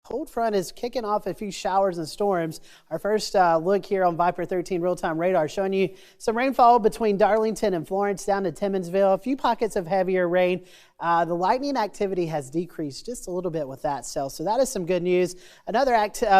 Cold front is kicking off a few showers and storms. Our first look here on Viper 13 real-time radar showing you some rainfall between Darlington and Florence down to Timmonsville. A few pockets of heavier rain. The lightning activity has decreased just a little bit with that cell, so that is some good news. Another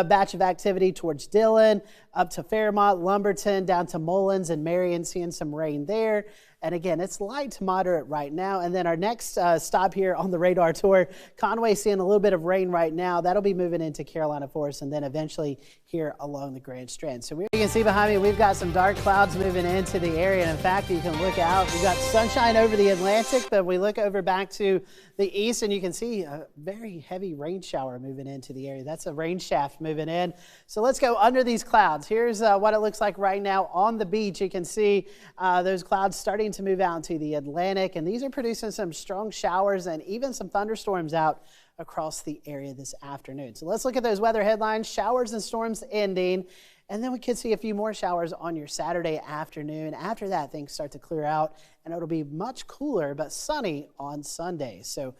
batch of activity towards Dillon, up to Fairmont, Lumberton, down to Mullins and Marion, seeing some rain there. And again, it's light to moderate right now. And then our next stop here on the radar tour, Conway seeing a little bit of rain right now. That'll be moving into Carolina Forest and then eventually here along the Grand Strand. So you can see behind me, we've got some dark clouds moving into the area. And in fact, you can look out. We've got sunshine over the Atlantic, but we look over back to the east and you can see a very heavy rain shower moving into the area. That's a rain shaft moving in. So let's go under these clouds. Here's what it looks like right now on the beach. You can see those clouds starting to move out into the Atlantic, and these are producing some strong showers and even some thunderstorms out across the area this afternoon. So let's look at those weather headlines. Showers and storms ending, and then we could see a few more showers on your Saturday afternoon. After that, things start to clear out, and it'll be much cooler but sunny on Sunday. So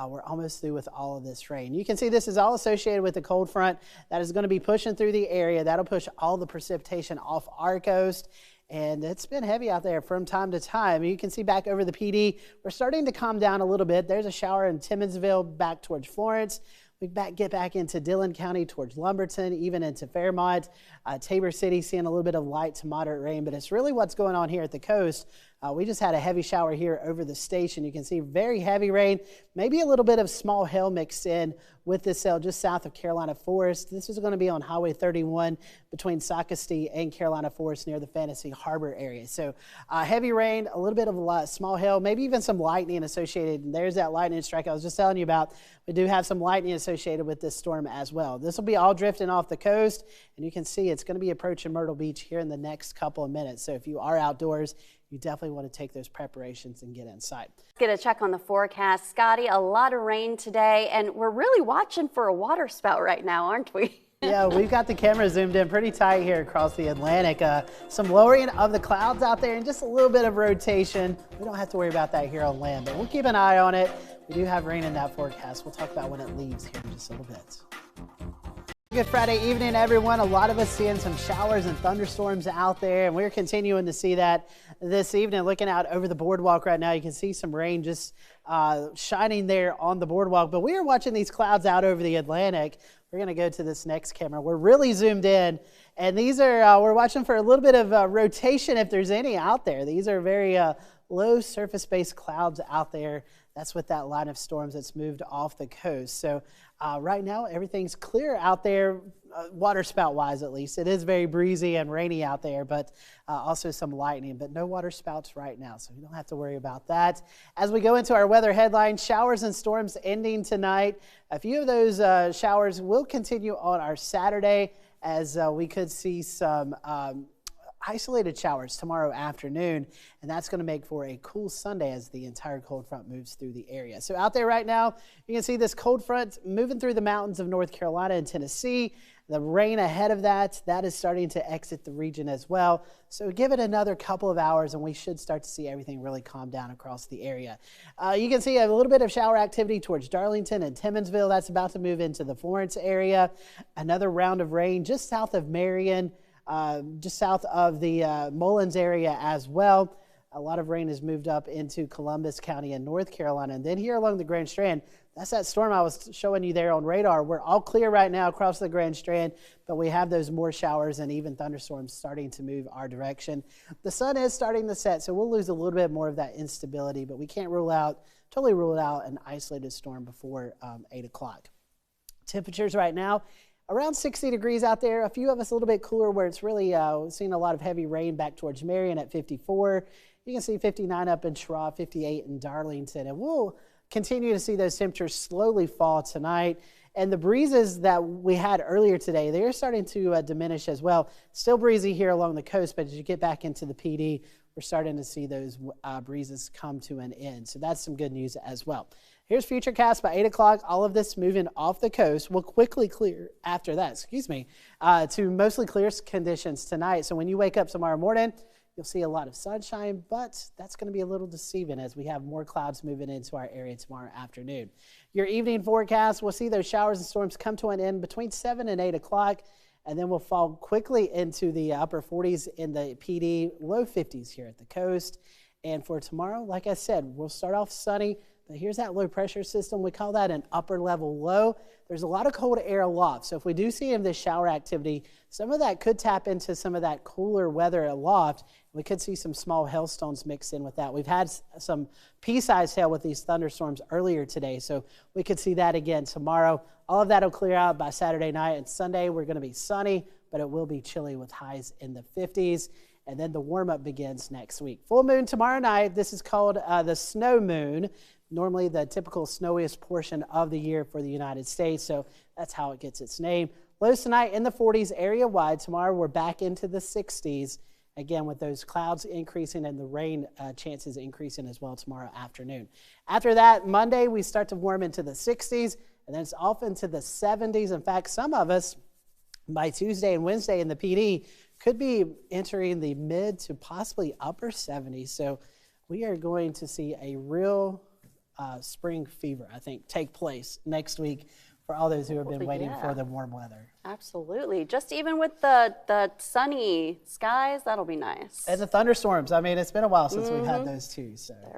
we're almost through with all of this rain. You can see this is all associated with the cold front that is going to be pushing through the area. That'll push all the precipitation off our coast. And it's been heavy out there from time to time. You can see back over the PD, we're starting to calm down a little bit. There's a shower in Timmonsville back towards Florence. We get back into Dillon County towards Lumberton, even into Fairmont. Tabor City seeing a little bit of light to moderate rain, but it's really what's going on here at the coast. We just had a heavy shower here over the station. You can see very heavy rain, maybe a little bit of small hail mixed in with this cell just south of Carolina Forest. This is going to be on Highway 31 between Socastee and Carolina Forest near the Fantasy Harbor area. So heavy rain, a little bit of small hail, maybe even some lightning associated. And there's that lightning strike I was just telling you about. We do have some lightning associated with this storm as well. This will be all drifting off the coast, and you can see it's going to be approaching Myrtle Beach here in the next couple of minutes. So if you are outdoors, you definitely want to take those preparations and get inside. Get a check on the forecast. Scotty, a lot of rain today, and we're really watching for a water spout right now, aren't we? Yeah, we've got the camera zoomed in pretty tight here across the Atlantic. Some lowering of the clouds out there and just a little bit of rotation. We don't have to worry about that here on land, but we'll keep an eye on it. We do have rain in that forecast. We'll talk about when it leaves here in just a little bit. Good Friday evening, everyone. A lot of us seeing some showers and thunderstorms out there, and we're continuing to see that this evening. Looking out over the boardwalk right now, you can see some rain just shining there on the boardwalk, but we are watching these clouds out over the Atlantic. We're going to go to this next camera. We're really zoomed in, and these are, we're watching for a little bit of rotation if there's any out there. These are very low surface-based clouds out there. That's with that line of storms that's moved off the coast. So right now, everything's clear out there, water spout-wise at least. It is very breezy and rainy out there, but also some lightning, but no water spouts right now, so you don't have to worry about that. As we go into our weather headlines, showers and storms ending tonight. A few of those showers will continue on our Saturday, as we could see some isolated showers tomorrow afternoon, and that's going to make for a cool Sunday as the entire cold front moves through the area. So out there right now, you can see this cold front moving through the mountains of North Carolina and Tennessee. The rain ahead of that is starting to exit the region as well. So give it another couple of hours and we should start to see everything really calm down across the area. You can see a little bit of shower activity towards Darlington and Timmonsville. That's about to move into the Florence area. Another round of rain just south of Marion, just south of the Mullins area as well. A lot of rain has moved up into Columbus County in North Carolina. And then here along the Grand Strand, that's that storm I was showing you there on radar. We're all clear right now across the Grand Strand, but we have those more showers and even thunderstorms starting to move our direction. The sun is starting to set, so we'll lose a little bit more of that instability, but we can't totally rule out an isolated storm before 8 o'clock. Temperatures right now, around 60 degrees out there. A few of us a little bit cooler where it's really seeing a lot of heavy rain back towards Marion at 54. You can see 59 up in Schroff, 58 in Darlington, and we'll continue to see those temperatures slowly fall tonight. And the breezes that we had earlier today, they're starting to diminish as well. Still breezy here along the coast, but as you get back into the PD, we're starting to see those breezes come to an end. So that's some good news as well. Here's Futurecast by 8 o'clock. All of this moving off the coast will quickly clear after that, to mostly clear conditions tonight. So when you wake up tomorrow morning, You'll see a lot of sunshine, but that's going to be a little deceiving as we have more clouds moving into our area tomorrow afternoon. Your evening forecast, we'll see those showers and storms come to an end between 7 and 8 o'clock, and then we'll fall quickly into the upper 40s in the PD, low 50s here at the coast. And for tomorrow, like I said, we'll start off sunny, but here's that low pressure system. We call that an upper level low. There's a lot of cold air aloft. So if we do see this shower activity, some of that could tap into some of that cooler weather aloft. We could see some small hailstones mixed in with that. We've had some pea-sized hail with these thunderstorms earlier today, so we could see that again tomorrow. All of that will clear out by Saturday night, and Sunday we're going to be sunny, but it will be chilly with highs in the 50s. And then the warm-up begins next week. Full moon tomorrow night. This is called the snow moon, normally the typical snowiest portion of the year for the United States, so that's how it gets its name. Lows tonight in the 40s area-wide. Tomorrow we're back into the 60s, again with those clouds increasing and the rain chances increasing as well tomorrow afternoon. After that, Monday we start to warm into the 60s, and then it's off into the 70s. In fact, some of us by Tuesday and Wednesday in the PD could be entering the mid to possibly upper 70s. So we are going to see a real spring fever, I think, take place next week for all those who have been waiting for the warm weather. Absolutely. Just even with the sunny skies, that'll be nice. And the thunderstorms. I mean, it's been a while since we've had those too. So. They're